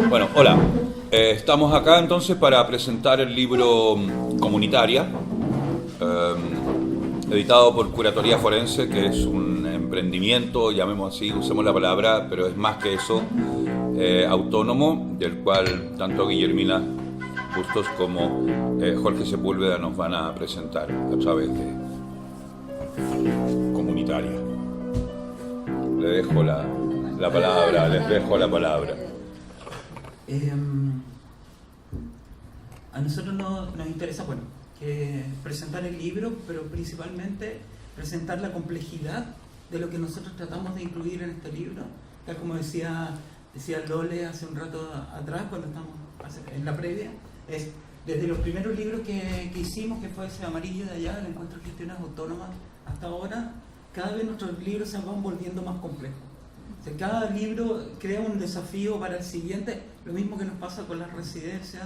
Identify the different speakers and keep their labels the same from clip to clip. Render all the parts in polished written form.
Speaker 1: Bueno, hola. Estamos acá entonces para presentar el libro Comunitaria, editado por Curatoría Forense, que es un emprendimiento, llamemos así, usemos la palabra, pero es más que eso, autónomo, del cual tanto Guillermina Bustos como Jorge Sepúlveda nos van a presentar a través de Comunitaria. Le dejo la palabra, les dejo la palabra.
Speaker 2: A nosotros nos interesa, bueno, presentar el libro, pero principalmente presentar la complejidad de lo que nosotros tratamos de incluir en este libro, tal como decía Lole hace un rato atrás, cuando estamos en la previa, es desde los primeros libros que hicimos, que fue ese amarillo de allá, el Encuentro de Gestiones Autónomas, hasta ahora, cada vez nuestros libros se van volviendo más complejos. O sea, cada libro crea un desafío para el siguiente, lo mismo que nos pasa con las residencias,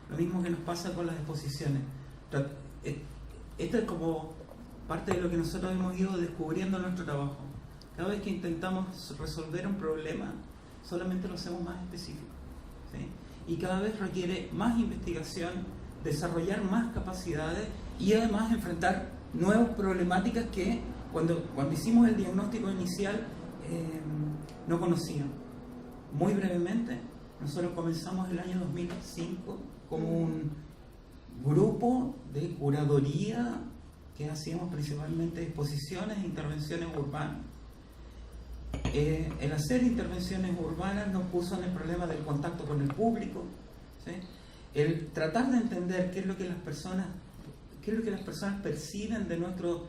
Speaker 2: lo mismo que nos pasa con las exposiciones. Esto es como parte de lo que nosotros hemos ido descubriendo en nuestro trabajo. Cada vez que intentamos resolver un problema, solamente lo hacemos más específico, ¿sí? Y cada vez requiere más investigación, desarrollar más capacidades y además enfrentar nuevas problemáticas que cuando hicimos el diagnóstico inicial no conocíamos. Muy brevemente, nosotros comenzamos el año 2005 como un grupo de curaduría que hacíamos principalmente exposiciones e intervenciones urbanas. El hacer intervenciones urbanas nos puso en el problema del contacto con el público, ¿sí? El tratar de entender qué es lo que las personas perciben de nuestro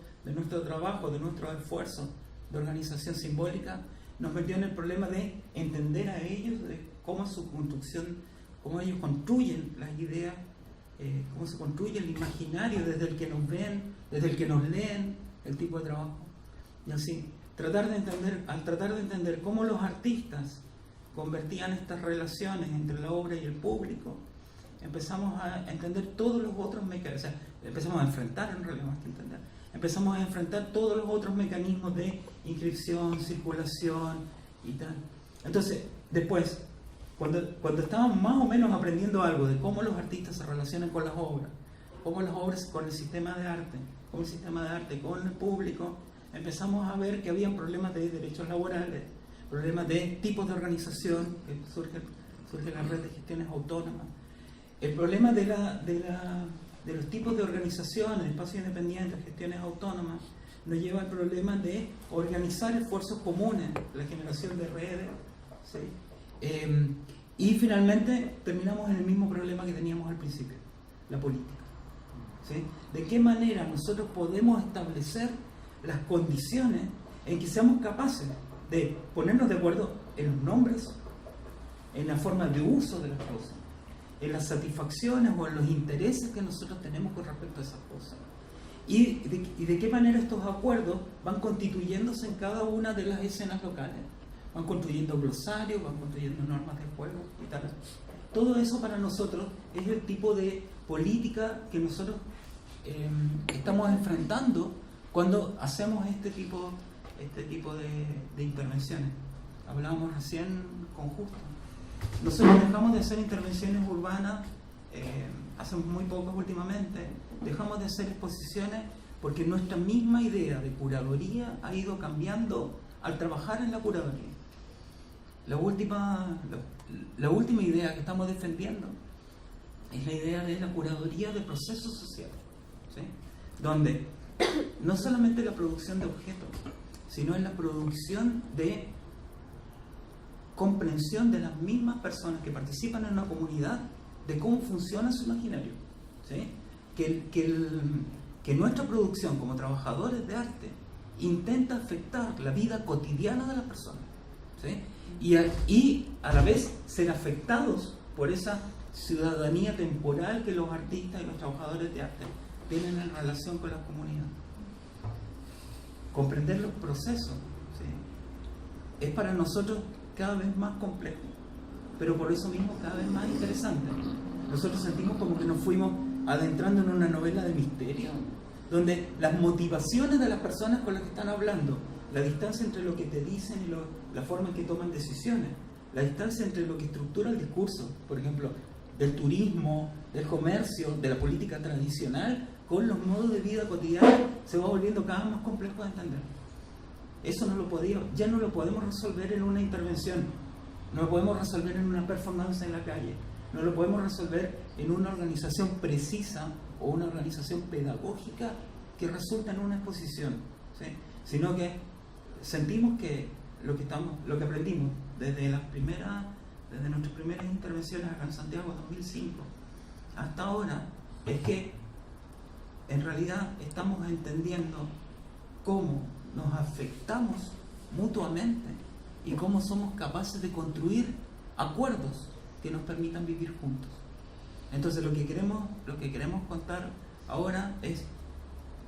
Speaker 2: trabajo, de nuestro esfuerzo de organización simbólica, nos metió en el problema de entender a ellos, de cómo su construcción, cómo ellos construyen las ideas, cómo se construye el imaginario desde el que nos ven, desde el que nos leen, el tipo de trabajo. Y así, al tratar de entender cómo los artistas convertían estas relaciones entre la obra y el público, empezamos a entender todos los otros mecanismos, o sea, empezamos a enfrentar, en realidad, más que entender, empezamos a enfrentar todos los otros mecanismos de inscripción, circulación y tal. Entonces, después, cuando estábamos más o menos aprendiendo algo de cómo los artistas se relacionan con las obras, cómo las obras con el sistema de arte, con el público, empezamos a ver que había problemas de derechos laborales, problemas de tipos de organización, que surge la red de gestiones autónomas, el problema de los tipos de organizaciones, espacios independientes, gestiones autónomas, nos lleva al problema de organizar esfuerzos comunes, la generación de redes, ¿sí? Y finalmente terminamos en el mismo problema que teníamos al principio, la política, ¿sí? ¿De qué manera nosotros podemos establecer las condiciones en que seamos capaces de ponernos de acuerdo en los nombres, en la forma de uso de las cosas, en las satisfacciones o en los intereses que nosotros tenemos con respecto a esas cosas? Y de qué manera estos acuerdos van constituyéndose en cada una de las escenas locales. Van construyendo glosarios, van construyendo normas de juego y tal. Todo eso para nosotros es el tipo de política que nosotros estamos enfrentando cuando hacemos este tipo de intervenciones. Hablábamos recién con Justo. Nosotros dejamos de hacer intervenciones urbanas hace muy pocas últimamente. Dejamos de hacer exposiciones porque nuestra misma idea de curaduría ha ido cambiando al trabajar en la curaduría. La última idea que estamos defendiendo es la idea de la curaduría de procesos sociales, ¿sí? Donde no solamente la producción de objetos, sino en la producción de comprensión de las mismas personas que participan en una comunidad, de cómo funciona su imaginario, ¿sí? Que nuestra producción como trabajadores de arte intenta afectar la vida cotidiana de las personas, ¿sí? Y a la vez ser afectados por esa ciudadanía temporal que los artistas y los trabajadores de arte tienen en relación con la comunidad. Comprender los procesos, ¿sí? Es para nosotros cada vez más complejo, pero por eso mismo cada vez más interesante. Nosotros sentimos como que nos fuimos adentrando en una novela de misterio, donde las motivaciones de las personas con las que están hablando, la distancia entre lo que te dicen y la forma en que toman decisiones, la distancia entre lo que estructura el discurso, por ejemplo, del turismo, del comercio, de la política tradicional, con los modos de vida cotidianos, se va volviendo cada vez más complejo de entender. Eso ya no lo podemos resolver en una intervención, no lo podemos resolver en una performance en la calle, no lo podemos resolver en una organización precisa o una organización pedagógica que resulta en una exposición, ¿sí? Sino que sentimos que lo que aprendimos desde nuestras primeras intervenciones acá en Santiago 2005 hasta ahora es que en realidad estamos entendiendo cómo nos afectamos mutuamente y cómo somos capaces de construir acuerdos que nos permitan vivir juntos. Entonces lo que queremos contar ahora es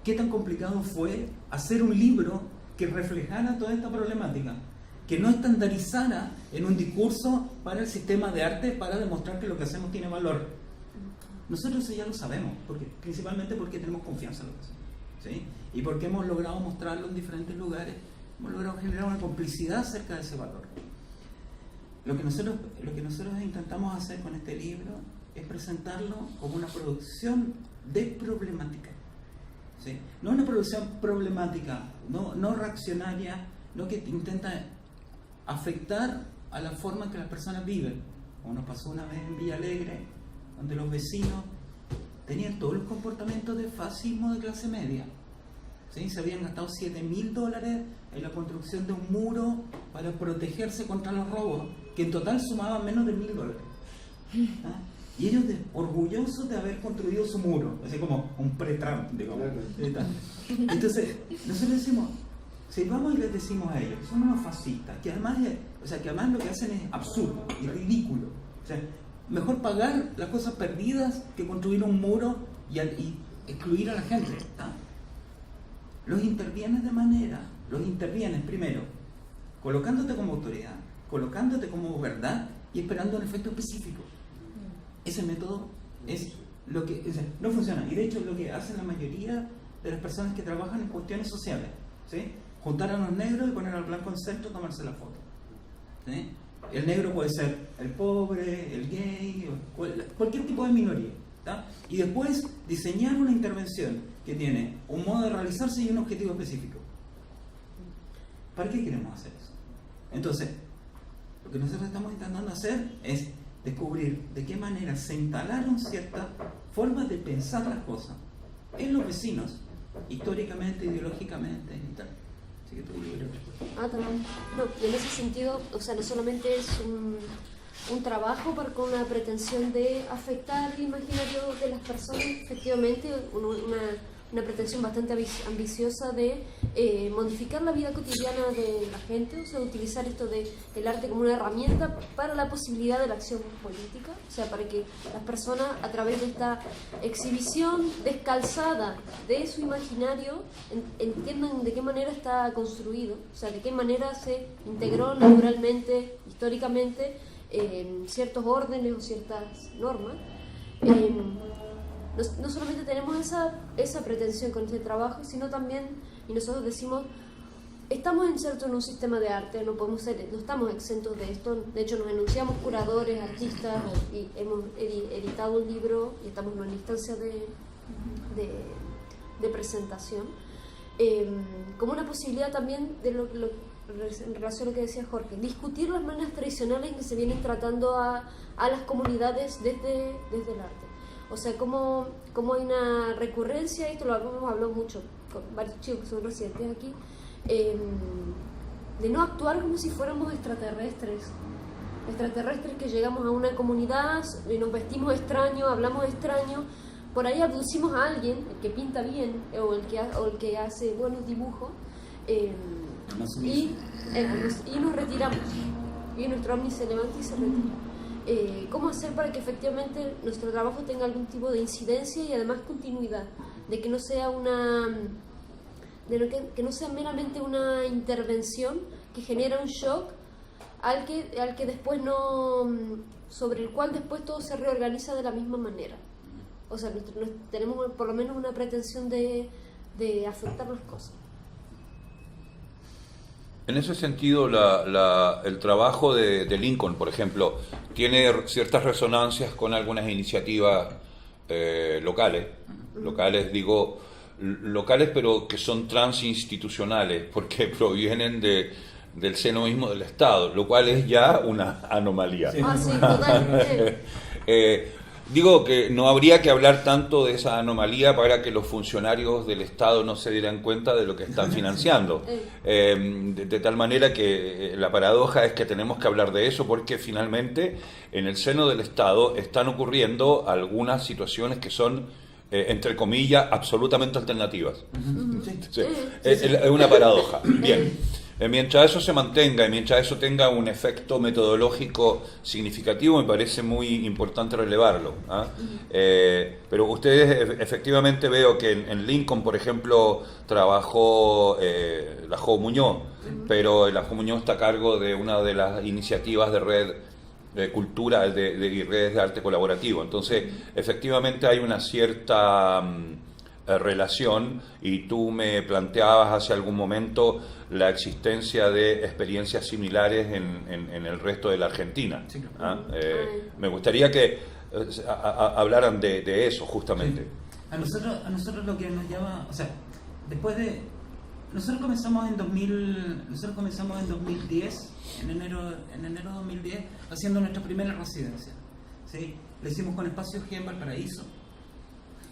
Speaker 2: qué tan complicado fue hacer un libro que reflejara toda esta problemática, que no estandarizara en un discurso para el sistema de arte para demostrar que lo que hacemos tiene valor. Nosotros eso ya lo sabemos, principalmente porque tenemos confianza en lo que hacemos, ¿sí? Y porque hemos logrado mostrarlo en diferentes lugares, hemos logrado generar una complicidad acerca de ese valor. Lo que nosotros intentamos hacer con este libro es presentarlo como una producción de problemática, ¿sí? No una producción problemática, no reaccionaria, no que intenta afectar a la forma en que las personas viven. Como nos pasó una vez en Villa Alegre, donde los vecinos tenían todos los comportamientos de fascismo de clase media, ¿sí? Se habían gastado $7.000 en la construcción de un muro para protegerse contra los robos, que en total sumaban menos de $1.000. ¿Ah? Y ellos orgullosos de haber construido su muro, así como un pre-Trump, digamos. Entonces, nosotros decimos, si vamos y les decimos a ellos, son unos fascistas, que además lo que hacen es absurdo y ridículo. O sea, mejor pagar las cosas perdidas que construir un muro y excluir a la gente. ¿Tá? Los intervienes primero, colocándote como autoridad, colocándote como verdad y esperando un efecto específico. Ese método es lo que no funciona. Y de hecho es lo que hacen la mayoría de las personas que trabajan en cuestiones sociales, ¿sí? Juntar a los negros y poner al blanco en centro y tomarse la foto, ¿sí? El negro puede ser el pobre, el gay, cualquier tipo de minoría, ¿tá? Y después diseñar una intervención que tiene un modo de realizarse y un objetivo específico. ¿Para qué queremos hacer eso? Entonces, lo que nosotros estamos intentando hacer es descubrir de qué manera se instalaron ciertas formas de pensar las cosas en los vecinos, históricamente, ideológicamente y tal. Así que tú libre respuesta.
Speaker 3: También. No, en ese sentido, o sea, no solamente es un trabajo con una pretensión de afectar el imaginario de las personas, efectivamente, una pretensión bastante ambiciosa de modificar la vida cotidiana de la gente, o sea, utilizar esto del arte como una herramienta para la posibilidad de la acción política, o sea, para que las personas a través de esta exhibición descalzada de su imaginario entiendan de qué manera está construido, o sea, de qué manera se integró naturalmente, históricamente, ciertos órdenes o ciertas normas. No solamente tenemos esa pretensión con este trabajo, sino también, y nosotros decimos, estamos insertos en un sistema de arte, no estamos exentos de esto. De hecho, nos enunciamos curadores, artistas, y hemos editado un libro y estamos en una instancia de presentación, como una posibilidad también de en relación a lo que decía Jorge, discutir las maneras tradicionales en que se vienen tratando a las comunidades desde el arte. O sea, como hay una recurrencia, esto lo hemos hablado mucho con varios chicos que son residentes aquí, de no actuar como si fuéramos extraterrestres que llegamos a una comunidad y nos vestimos extraño, hablamos extraño, por ahí abducimos a alguien, el que pinta bien o el que hace buenos dibujos, y nos retiramos, y nuestro ovni se levanta y se retira. ¿Cómo hacer para que efectivamente nuestro trabajo tenga algún tipo de incidencia y además continuidad? De que no sea que no sea meramente una intervención que genera un shock al que después sobre el cual después todo se reorganiza de la misma manera. O sea, tenemos por lo menos una pretensión de afectar las cosas.
Speaker 1: En ese sentido, el trabajo de Lincoln, por ejemplo, tiene ciertas resonancias con algunas iniciativas locales, pero que son transinstitucionales, porque provienen del seno mismo del Estado, lo cual es ya una anomalía.
Speaker 3: Sí, totalmente.
Speaker 1: Digo que no habría que hablar tanto de esa anomalía para que los funcionarios del Estado no se dieran cuenta de lo que están financiando. De tal manera que la paradoja es que tenemos que hablar de eso porque finalmente en el seno del Estado están ocurriendo algunas situaciones que son, entre comillas, absolutamente alternativas. Sí. Es una paradoja. Bien. Mientras eso se mantenga y mientras eso tenga un efecto metodológico significativo, me parece muy importante relevarlo. Pero ustedes, efectivamente, veo que en Lincoln, por ejemplo, trabajó la Jo Muñoz, pero la Jo Muñoz está a cargo de una de las iniciativas de red de cultura y redes de arte colaborativo. Entonces, efectivamente hay una cierta relación, y tú me planteabas hace algún momento la existencia de experiencias similares en el resto de la Argentina. Sí, claro. Me gustaría que hablaran de eso justamente.
Speaker 2: Sí. A nosotros lo que nos llama, o sea, después de nosotros comenzamos en 2010, en enero de 2010, haciendo nuestra primera residencia. ¿Sí? Lo hicimos con Espacio G en Valparaíso.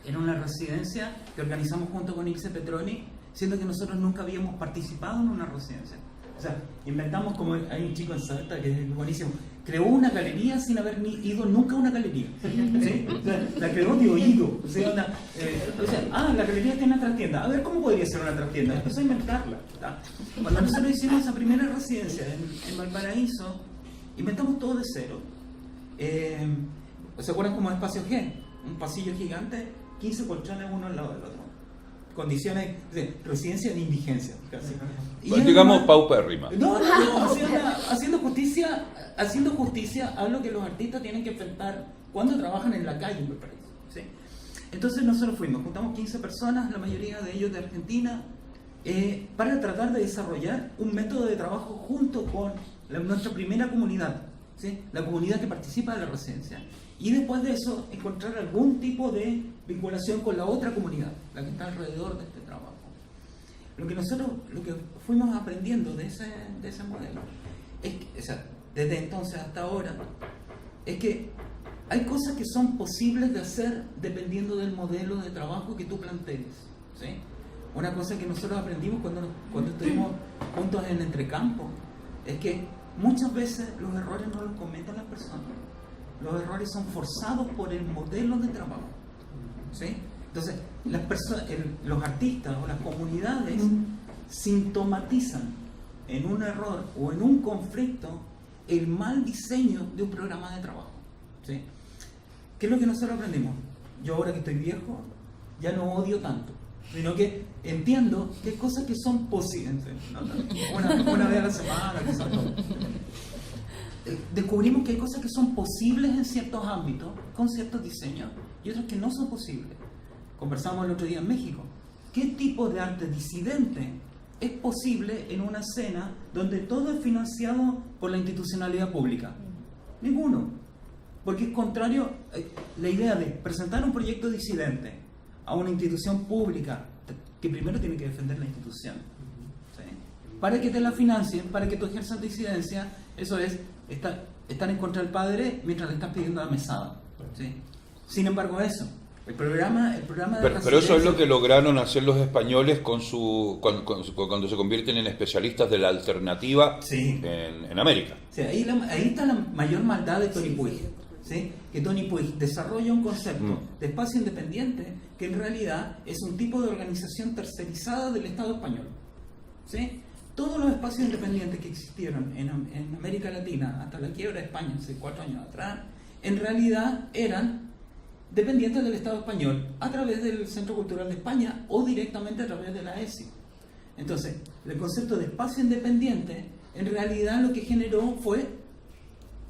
Speaker 2: Era una residencia que organizamos junto con Ilse Petroni, siendo que nosotros nunca habíamos participado en una residencia. O sea, inventamos, como hay un chico en Salta que es buenísimo, creó una galería sin haber ido nunca a una galería. ¿Sí? O sea, la creó de oído. O sea, la galería tiene una trastienda. A ver, ¿cómo podría ser una trastienda? Empezó a inventarla. ¿Tá? Cuando nosotros hicimos esa primera residencia en Valparaíso, inventamos todo de cero. ¿Se acuerdan como Espacio G? Un pasillo gigante, 15 colchones uno al lado del otro. Condiciones de residencia de indigencia, casi.
Speaker 1: Pues digamos paupérrima.
Speaker 2: No, haciendo justicia a lo que los artistas tienen que enfrentar cuando trabajan en la calle en Valparaíso. ¿Sí? Entonces nosotros juntamos 15 personas, la mayoría de ellos de Argentina, para tratar de desarrollar un método de trabajo junto con nuestra primera comunidad, ¿sí? La comunidad que participa de la residencia. Y después de eso, encontrar algún tipo de vinculación con la otra comunidad, la que está alrededor de este trabajo. Lo que fuimos aprendiendo de ese modelo, es que, o sea, desde entonces hasta ahora, es que hay cosas que son posibles de hacer dependiendo del modelo de trabajo que tú plantees. ¿Sí? Una cosa que nosotros aprendimos cuando estuvimos juntos en Entrecampo, es que muchas veces los errores no los cometen las personas. Los errores son forzados por el modelo de trabajo. ¿Sí? Entonces, los artistas o las comunidades sintomatizan en un error o en un conflicto el mal diseño de un programa de trabajo. ¿Sí? ¿Qué es lo que nosotros aprendimos? Yo ahora que estoy viejo, ya no odio tanto, sino que entiendo que hay cosas que son posibles. Una vez a la semana, quizás no. Descubrimos que hay cosas que son posibles en ciertos ámbitos, con ciertos diseños, y otras que no son posibles. Conversamos el otro día en México. ¿Qué tipo de arte disidente es posible en una escena donde todo es financiado por la institucionalidad pública? Ninguno. Porque es contrario, la idea de presentar un proyecto disidente a una institución pública, que primero tiene que defender la institución, ¿sí? Para que te la financien, para que tú ejerzas disidencia, eso es estar en contra del padre mientras le estás pidiendo la mesada. ¿Sí? Sin embargo, el programa de
Speaker 1: pero eso es lo que lograron hacer los españoles cuando se convierten en especialistas de la alternativa. Sí. en América.
Speaker 2: Sí, ahí está la mayor maldad de Tony Puig. ¿Sí? Que Tony Puig desarrolla un concepto de espacio independiente que en realidad es un tipo de organización tercerizada del Estado español. ¿Sí? Todos los espacios independientes que existieron en América Latina hasta la quiebra de España hace 4 años atrás, en realidad eran dependientes del Estado español a través del Centro Cultural de España o directamente a través de la ESI. Entonces, el concepto de espacio independiente en realidad lo que generó fue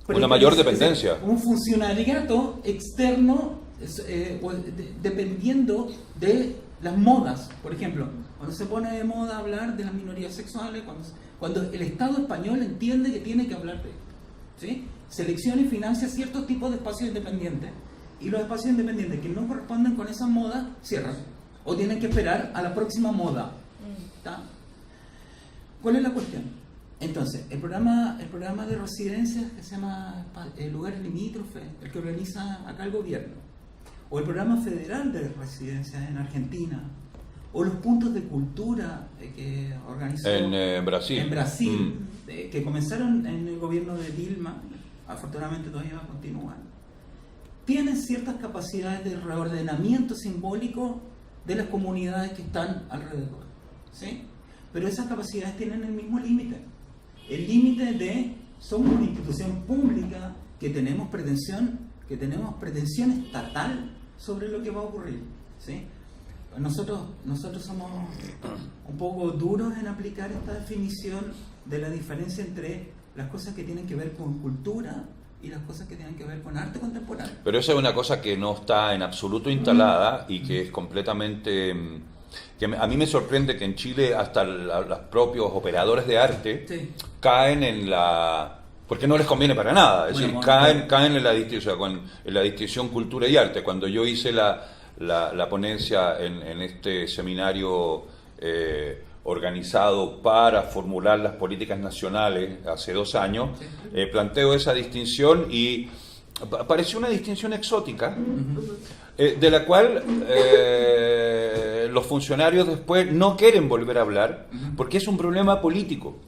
Speaker 1: una mayor dependencia.
Speaker 2: Un funcionariato externo dependiendo de las modas. Por ejemplo, cuando se pone de moda hablar de las minorías sexuales, Cuando el Estado español entiende que tiene que hablar de esto, ¿sí? Selecciona y financia ciertos tipos de espacios independientes, y los espacios independientes que no corresponden con esa moda cierran o tienen que esperar a la próxima moda. ¿Está? ¿Cuál es la cuestión? Entonces, el programa de residencias que se llama Lugares Limítrofes, el que organiza acá el gobierno, o el programa federal de residencias en Argentina, o los puntos de cultura que organizó
Speaker 1: en Brasil,
Speaker 2: que comenzaron en el gobierno de Dilma, afortunadamente todavía continúan, tienen ciertas capacidades de reordenamiento simbólico de las comunidades que están alrededor, ¿sí? Pero esas capacidades tienen el mismo límite. El límite de somos una institución pública que tenemos pretensión estatal sobre lo que va a ocurrir, ¿sí? Nosotros somos un poco duros en aplicar esta definición de la diferencia entre las cosas que tienen que ver con cultura y las cosas que tienen que ver con arte contemporáneo.
Speaker 1: Pero esa es una cosa que no está en absoluto instalada y que es completamente... que a mí me sorprende que en Chile hasta los propios operadores de arte caen en la... porque no les conviene para nada, es decir, caen en la distinción cultura y arte. Cuando yo hice la ponencia en este seminario organizado para formular las políticas nacionales hace 2 años, planteo esa distinción y pareció una distinción exótica, de la cual los funcionarios después no quieren volver a hablar porque es un problema político,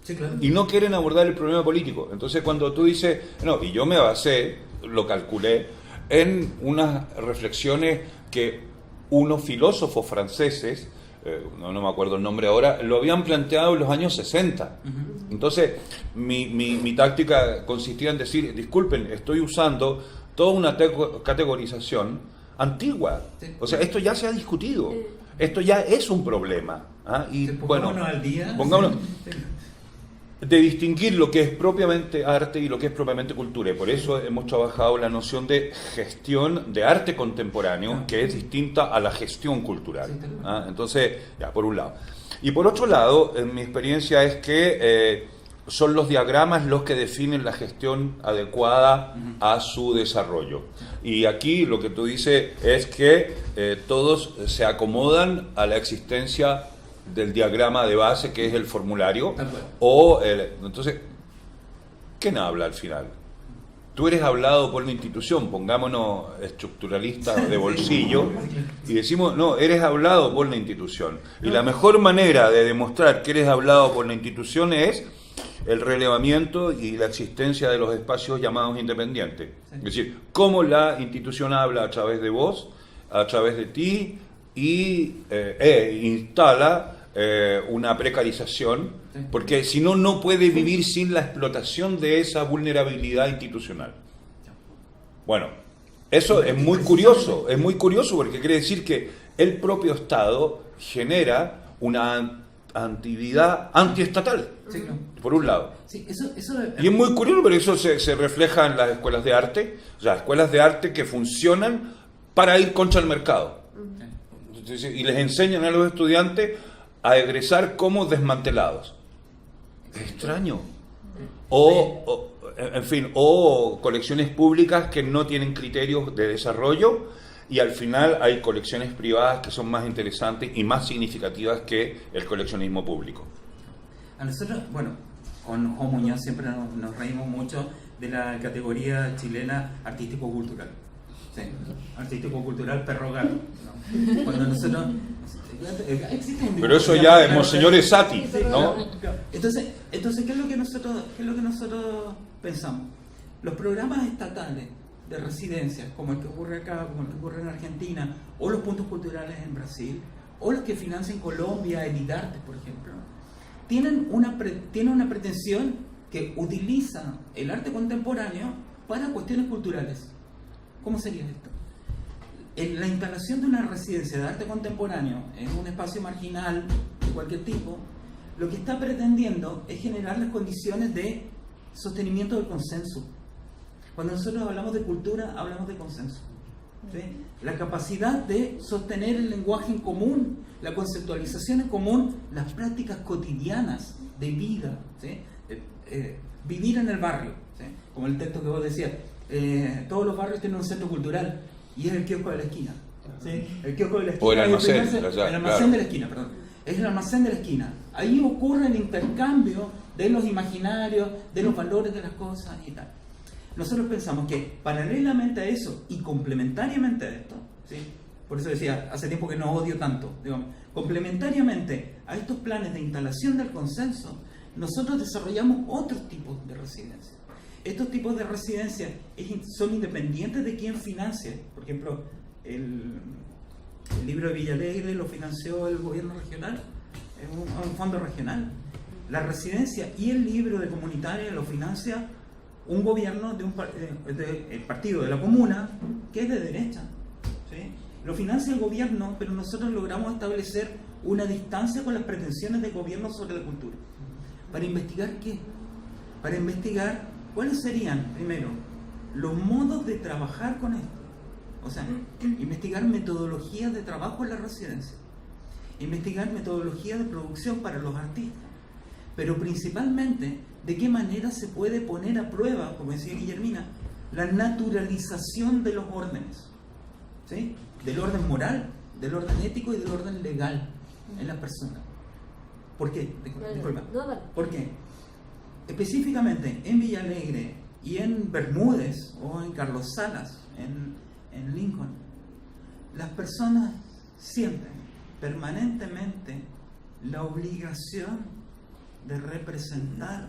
Speaker 1: y no quieren abordar el problema político. Entonces cuando tú dices, no, y yo me basé, lo calculé, en unas reflexiones que unos filósofos franceses, no me acuerdo el nombre ahora, lo habían planteado en los años 60. Entonces, mi táctica consistía en decir, disculpen, estoy usando toda una categorización antigua. O sea, esto ya se ha discutido. Esto ya es un problema. Y
Speaker 2: pongámonos al día.
Speaker 1: Pongámonos de distinguir lo que es propiamente arte y lo que es propiamente cultura. Y por eso hemos trabajado la noción de gestión de arte contemporáneo, que es distinta a la gestión cultural. Entonces, ya, por un lado. Y por otro lado, en mi experiencia es que son los diagramas los que definen la gestión adecuada a su desarrollo. Y aquí lo que tú dices es que todos se acomodan a la existencia del diagrama de base, que es el formulario, entonces, ¿quién habla al final? Tú eres hablado por la institución, pongámonos estructuralistas de bolsillo, y decimos, no, eres hablado por la institución. Y la mejor manera de demostrar que eres hablado por la institución es el relevamiento y la existencia de los espacios llamados independientes. Es decir, cómo la institución habla a través de vos, a través de ti, y instala una precarización, porque si no, no puede vivir sin la explotación de esa vulnerabilidad institucional. Bueno, eso es muy curioso porque quiere decir que el propio Estado genera una actividad antiestatal, por un lado. Y es muy curioso, pero eso se refleja en las escuelas de arte, o sea, escuelas de arte que funcionan para ir contra el mercado. Y les enseñan a los estudiantes a egresar como desmantelados. Es extraño. O colecciones públicas que no tienen criterios de desarrollo, y al final hay colecciones privadas que son más interesantes y más significativas que el coleccionismo público.
Speaker 2: A nosotros, bueno, con Jo Muñoz siempre nos reímos mucho de la categoría chilena artístico-cultural. Sí, artístico-cultural perro gato, ¿no? Cuando nosotros...
Speaker 1: Pero eso ya es Monseñor Esati, ¿no?
Speaker 2: Entonces, ¿qué es lo que nosotros pensamos? Los programas estatales de residencias, como el que ocurre acá, como el que ocurre en Argentina, o los puntos culturales en Brasil, o los que financian Colombia, Editarte, por ejemplo, tienen una pretensión que utiliza el arte contemporáneo para cuestiones culturales. ¿Cómo sería esto? En la instalación de una residencia de arte contemporáneo en un espacio marginal de cualquier tipo, lo que está pretendiendo es generar las condiciones de sostenimiento del consenso. Cuando nosotros hablamos de cultura, hablamos de consenso, ¿sí? La capacidad de sostener el lenguaje en común, la conceptualización en común, las prácticas cotidianas de vida, ¿sí? Vivir en el barrio, ¿sí? Como el texto que vos decías, todos los barrios tienen un centro cultural y es el kiosco de la esquina, ¿sí? El kiosco de la esquina,
Speaker 1: o el almacén,
Speaker 2: el almacén de la esquina, perdón, es el almacén de la esquina. Ahí ocurre el intercambio de los imaginarios, de los valores de las cosas y tal. Nosotros pensamos que paralelamente a eso y complementariamente a esto, ¿sí? Por eso decía, hace tiempo que no odio tanto, digamos, complementariamente a estos planes de instalación del consenso, nosotros desarrollamos otros tipos de residencias. Estos tipos de residencias son independientes de quién financie. Por ejemplo, el libro de Villalegre lo financió el gobierno regional, un fondo regional. La residencia y el libro de comunitaria lo financia un gobierno el partido de la comuna, que es de derecha, ¿sí? Lo financia el gobierno, pero nosotros logramos establecer una distancia con las pretensiones del gobierno sobre la cultura. ¿Para investigar qué? Para investigar cuáles serían, primero, los modos de trabajar con esto. O sea, investigar metodologías de trabajo en la residencia, investigar metodologías de producción para los artistas, pero principalmente de qué manera se puede poner a prueba, como decía Guillermina, la naturalización de los órdenes, ¿sí? Del orden moral, del orden ético y del orden legal en la persona. ¿Por qué? Disculpa. ¿Por qué? Específicamente en Villalegre y en Bermúdez o en Carlos Salas, en Lincoln, las personas sienten permanentemente la obligación de representar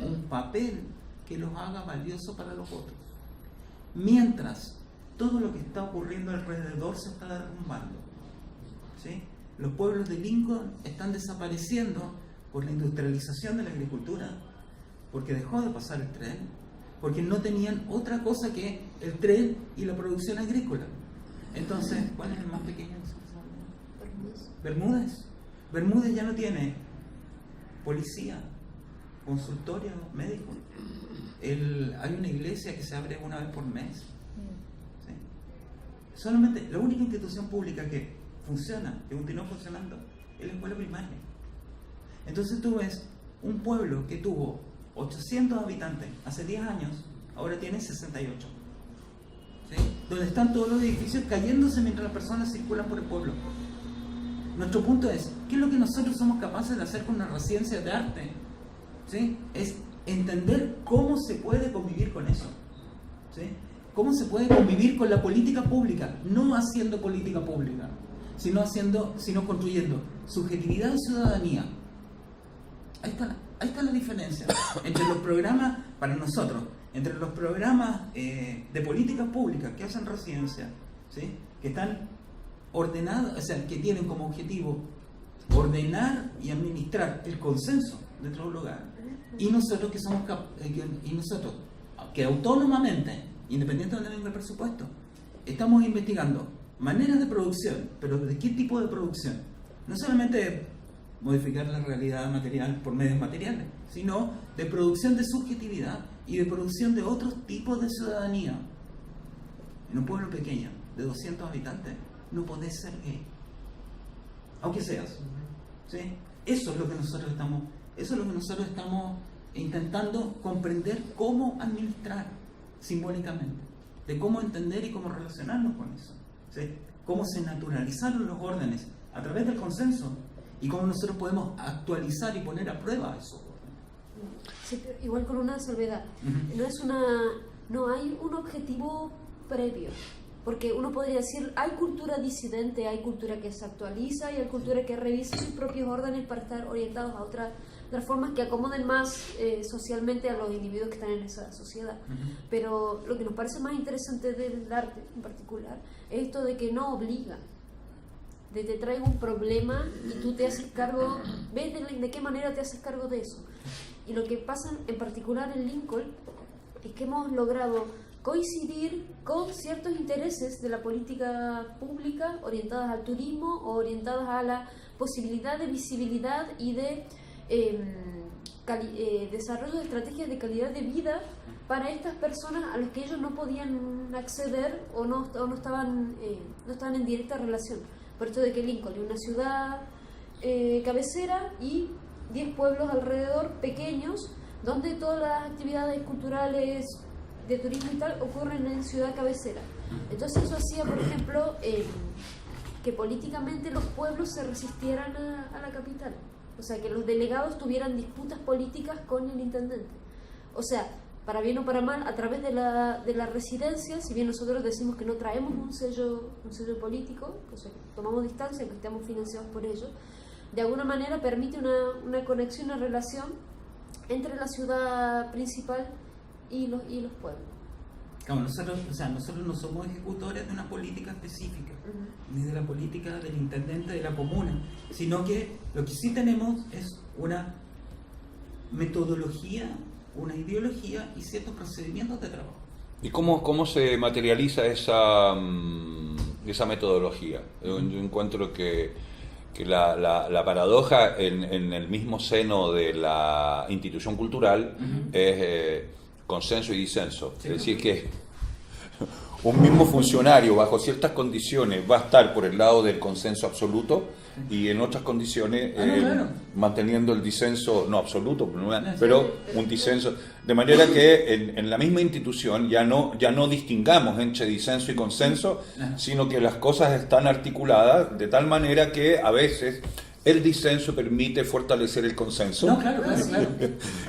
Speaker 2: un papel que los haga valiosos para los otros, mientras todo lo que está ocurriendo alrededor se está derrumbando, ¿sí? Los pueblos de Lincoln están desapareciendo por la industrialización de la agricultura, porque dejó de pasar el tren, porque no tenían otra cosa que el tren y la producción agrícola. Entonces, ¿cuál es el más pequeño? Bermúdez. Bermúdez ya no tiene policía, consultorio médico. Hay una iglesia que se abre una vez por mes. ¿Sí? Solamente la única institución pública que funciona, que continúa funcionando, es la escuela primaria. Entonces tú ves un pueblo que tuvo 800 habitantes hace 10 años, ahora tiene 68. ¿Sí? Donde están todos los edificios cayéndose mientras las personas circulan por el pueblo. Nuestro punto es, ¿qué es lo que nosotros somos capaces de hacer con una residencia de arte? ¿Sí? Es entender cómo se puede convivir con eso. ¿Sí? Cómo se puede convivir con la política pública, no haciendo política pública, sino construyendo subjetividad y ciudadanía. Ahí está la diferencia entre los programas, para nosotros, entre los programas de políticas públicas que hacen residencia, ¿sí? Que están ordenados, o sea, que tienen como objetivo ordenar y administrar el consenso dentro de un lugar, y nosotros que somos que autónomamente, independientemente del presupuesto, estamos investigando maneras de producción, pero ¿de qué tipo de producción? No solamente modificar la realidad material por medios materiales, sino de producción de subjetividad y de producción de otros tipos de ciudadanía. En un pueblo pequeño de 200 habitantes no podés ser gay, aunque seas, ¿sí? Eso es lo que nosotros estamos intentando comprender cómo administrar simbólicamente, de cómo entender y cómo relacionarnos con eso, ¿sí? Cómo se naturalizaron los órdenes a través del consenso y cómo nosotros podemos actualizar y poner a prueba esos órdenes.
Speaker 3: Sí, igual con una salvedad. No hay un objetivo previo. Porque uno podría decir, hay cultura disidente, hay cultura que se actualiza y hay cultura que revisa sus propios órdenes para estar orientados a otras formas que acomoden más socialmente a los individuos que están en esa sociedad. Pero lo que nos parece más interesante del arte en particular es esto de que no obliga, de te traigo un problema y tú te haces cargo, ves de qué manera te haces cargo de eso. Y lo que pasa en particular en Lincoln es que hemos logrado coincidir con ciertos intereses de la política pública orientadas al turismo o orientadas a la posibilidad de visibilidad y de desarrollo de estrategias de calidad de vida para estas personas a las que ellos no podían acceder o no estaban en directa relación. Por esto de que Lincoln es una ciudad cabecera y 10 pueblos alrededor, pequeños, donde todas las actividades culturales, de turismo y tal, ocurren en ciudad cabecera. Entonces eso hacía, por ejemplo, que políticamente los pueblos se resistieran a la capital. O sea, que los delegados tuvieran disputas políticas con el intendente. O sea, para bien o para mal, a través de la residencia, si bien nosotros decimos que no traemos un sello político, o sea, que tomamos distancia, que estamos financiados por ello, de alguna manera permite una conexión, una relación entre la ciudad principal y los pueblos.
Speaker 2: Claro, nosotros no somos ejecutores de una política específica, ni de la política del intendente de la comuna, sino que lo que sí tenemos es una metodología, una ideología y ciertos procedimientos de trabajo.
Speaker 1: ¿Y cómo se materializa esa metodología? Yo encuentro que la paradoja en el mismo seno de la institución cultural es consenso y disenso. Sí. Es decir, que un mismo funcionario bajo ciertas condiciones va a estar por el lado del consenso absoluto y en otras condiciones manteniendo el disenso, no absoluto, pero un disenso. De manera que en la misma institución ya no distingamos entre disenso y consenso, sino que las cosas están articuladas de tal manera que a veces el disenso permite fortalecer el consenso.
Speaker 2: No, claro.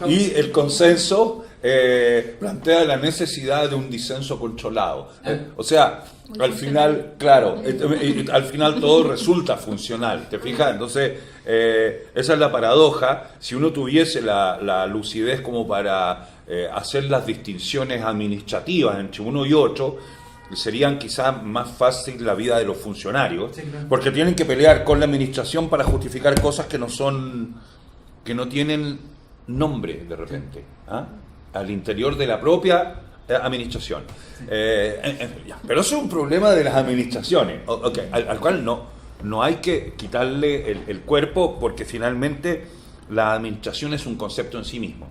Speaker 1: Y el consenso plantea la necesidad de un disenso controlado. O sea, al final, claro, al final todo resulta funcional, ¿te fijas? Entonces, esa es la paradoja. Si uno tuviese la lucidez como para hacer las distinciones administrativas entre uno y otro, serían quizás más fácil la vida de los funcionarios, sí, claro, porque tienen que pelear con la administración para justificar cosas que no tienen nombre de repente, al interior de la propia administración. Sí. Pero eso es un problema de las administraciones, al cual no hay que quitarle el cuerpo, porque finalmente la administración es un concepto en sí mismo,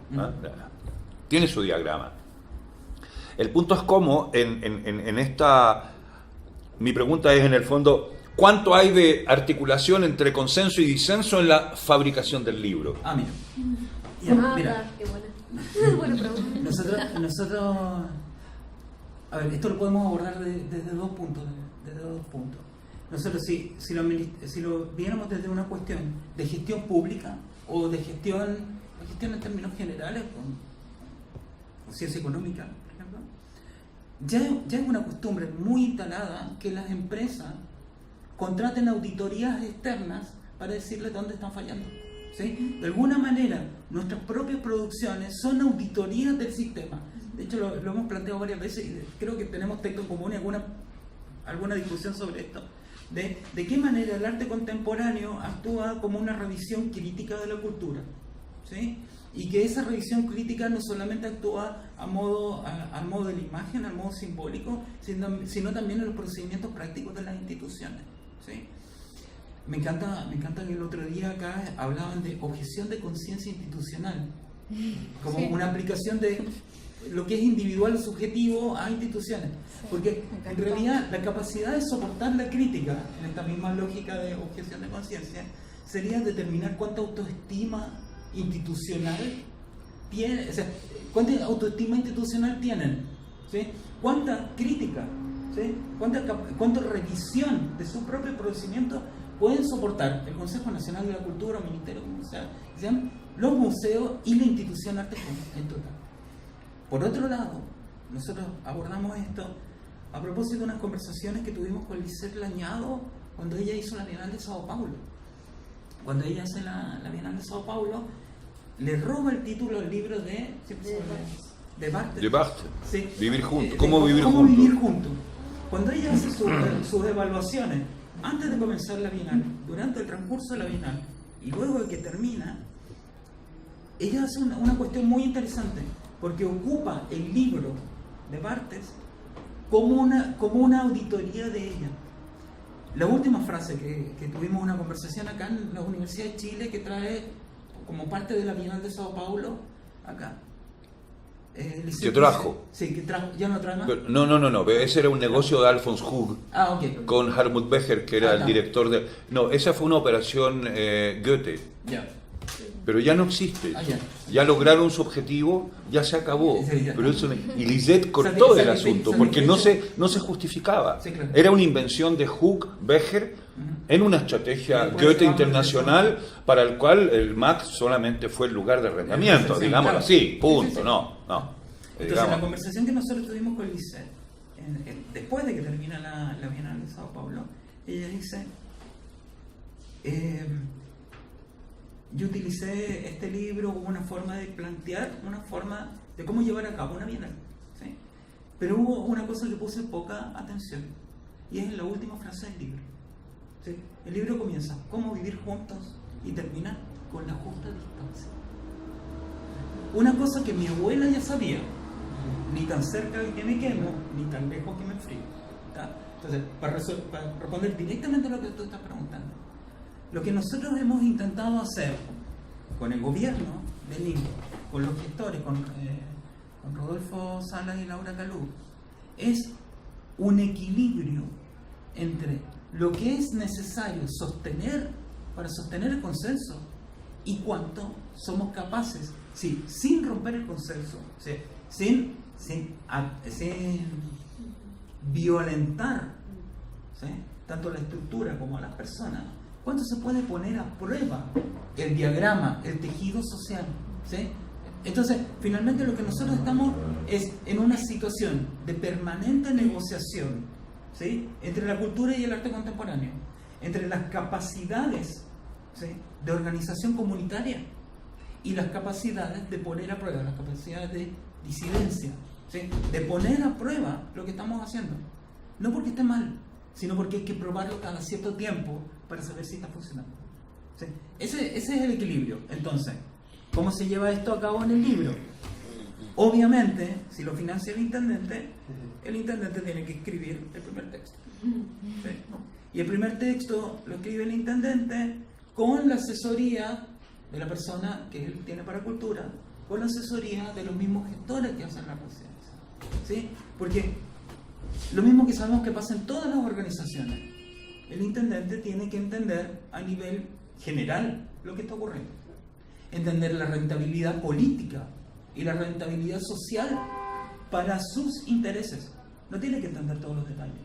Speaker 1: tiene su diagrama. El punto es cómo en esta... Mi pregunta es, en el fondo, ¿cuánto hay de articulación entre consenso y disenso en la fabricación del libro?
Speaker 2: Mira.
Speaker 3: Qué buena. Buena pregunta.
Speaker 2: Nosotros... A ver, esto lo podemos abordar desde dos puntos. Nosotros, si lo viéramos desde una cuestión de gestión pública o de gestión en términos generales, con ciencia económica, ya es una costumbre muy instalada que las empresas contraten auditorías externas para decirles dónde están fallando, ¿sí? De alguna manera, nuestras propias producciones son auditorías del sistema. De hecho, lo hemos planteado varias veces y creo que tenemos texto en común y alguna discusión sobre esto. De qué manera el arte contemporáneo actúa como una revisión crítica de la cultura, ¿sí? Y que esa revisión crítica no solamente actúa al modo de la imagen, al modo simbólico, sino también en los procedimientos prácticos de las instituciones, ¿sí? Me encanta que el otro día acá hablaban de objeción de conciencia institucional, como una aplicación de lo que es individual o subjetivo a instituciones, porque en realidad la capacidad de soportar la crítica, en esta misma lógica de objeción de conciencia, sería determinar cuánta autoestima institucional tiene, o sea, cuánta autoestima institucional tienen, ¿sí? Cuánta crítica, ¿sí? Cuánta revisión de su propio procedimiento pueden soportar el Consejo Nacional de la Cultura, el Ministerio, como sean los museos y la institución arte en total. Por otro lado, nosotros abordamos esto a propósito de unas conversaciones que tuvimos con Lisette Lañado cuando ella hizo la Bienal de Sao Paulo. Cuando ella hace la Bienal de Sao Paulo, le roba el título al libro de Barthes.
Speaker 1: De Barthes.
Speaker 2: Sí.
Speaker 1: Vivir juntos.
Speaker 2: ¿Cómo vivir juntos? Cuando ella hace sus evaluaciones, antes de comenzar la Bienal, durante el transcurso de la Bienal y luego de que termina, ella hace una cuestión muy interesante, porque ocupa el libro de Barthes como una auditoría de ella. La última frase que tuvimos una conversación acá en la Universidad de Chile, que trae como parte de la Bienal de Sao Paulo, acá.
Speaker 1: ¿Qué trajo?
Speaker 2: Sí, que trajo. ¿Ya no trae más?
Speaker 1: No. Ese era un negocio de Alfons Hug con Hartmut Becher, que era el director de... No, esa fue una operación Goethe.
Speaker 2: Ya.
Speaker 1: pero ya no existe. Ya lograron su objetivo, ya se acabó. Pero eso, y Lisette cortó el asunto porque no se justificaba. Era una invención de Hug Becher en una estrategia Goethe internacional para el cual el MAC solamente fue el lugar de arrendamiento, digámoslo así, punto.
Speaker 2: Entonces, la conversación que nosotros tuvimos con Lisette, después de que termina la Bienal de Sao Paulo, ella dice: yo utilicé este libro como una forma de plantear, una forma de cómo llevar a cabo una bienal, ¿sí? Pero hubo una cosa que puse poca atención, y es en la última frase del libro, ¿sí? El libro comienza: cómo vivir juntos, y termina con la justa distancia. Una cosa que mi abuela ya sabía: ni tan cerca que me quemo, ni tan lejos que me frío, ¿tá? Entonces, para responder directamente a lo que tú estás preguntando, lo que nosotros hemos intentado hacer con el gobierno de Lima, con los gestores, con Rodolfo Salas y Laura Calú, es un equilibrio entre lo que es necesario sostener para sostener el consenso y cuánto somos capaces, sí, sin romper el consenso, ¿sí? sin violentar, ¿sí?, tanto la estructura como a las personas. ¿Cuánto se puede poner a prueba el diagrama, el tejido social? ¿Sí? Entonces, finalmente lo que nosotros estamos es en una situación de permanente negociación, ¿sí?, entre la cultura y el arte contemporáneo, entre las capacidades, ¿sí?, de organización comunitaria y las capacidades de poner a prueba, las capacidades de disidencia, ¿sí?, de poner a prueba lo que estamos haciendo. No porque esté mal, sino porque hay que probarlo cada cierto tiempo para saber si está funcionando, ¿sí? Ese es el equilibrio. Entonces, ¿cómo se lleva esto a cabo en el libro? Obviamente, si lo financia el intendente tiene que escribir el primer texto, ¿sí? Y el primer texto lo escribe el intendente con la asesoría de la persona que él tiene para cultura, con la asesoría de los mismos gestores que hacen la presidencia, ¿sí? Porque lo mismo que sabemos que pasa en todas las organizaciones, el intendente tiene que entender a nivel general lo que está ocurriendo, entender la rentabilidad política y la rentabilidad social para sus intereses. No tiene que entender todos los detalles,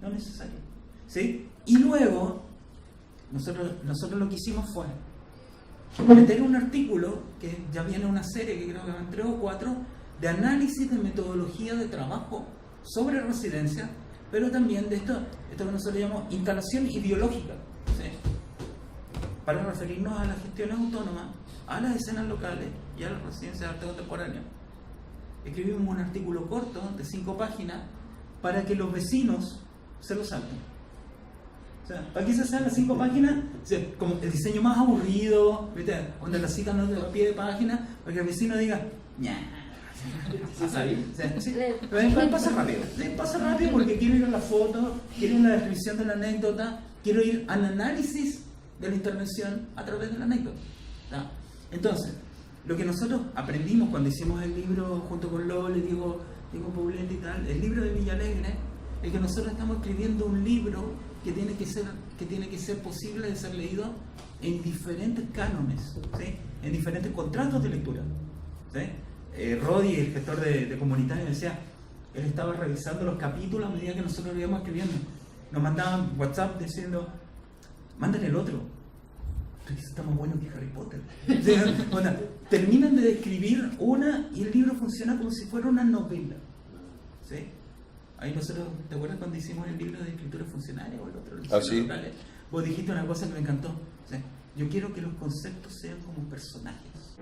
Speaker 2: no es necesario, ¿sí? Y luego nosotros lo que hicimos fue meter un artículo, que ya viene una serie que creo que van 3 o 4, de análisis de metodología de trabajo sobre residencia, pero también de esto que nosotros llamamos instalación ideológica, ¿sí?, para referirnos a las gestiones autónomas, a las escenas locales y a las residencias de arte contemporáneo. Escribimos un artículo corto de 5 páginas para que los vecinos se lo salten. O sea, para que se sean las 5 páginas, o sea, como el diseño más aburrido, ¿viste?, donde las citas no de pie de página, para que el vecino diga: ña. Pasa rápido porque quiero ir a la foto, quiero ir a la descripción de la anécdota, quiero ir al análisis de la intervención a través de la anécdota, ¿no? Entonces, lo que nosotros aprendimos cuando hicimos el libro junto con Lole, Diego Paulet y tal, el libro de Villalegre, es que nosotros estamos escribiendo un libro que tiene que ser posible de ser leído en diferentes cánones, ¿sí?, en diferentes contratos de lectura, ¿sí? Rodi, el gestor de comunitario, decía, él estaba revisando los capítulos a medida que nosotros lo íbamos escribiendo. Nos mandaban WhatsApp diciendo: mándale el otro, esto está más bueno que Harry Potter. Bueno, terminan de describir una y el libro funciona como si fuera una novela, ¿sí? Ahí nosotros, ¿te acuerdas cuando hicimos el libro de escritura funcionaria o el otro?
Speaker 1: ¿Sí?
Speaker 2: Vos dijiste una cosa que me encantó, ¿sí? Yo quiero que los conceptos sean como personajes.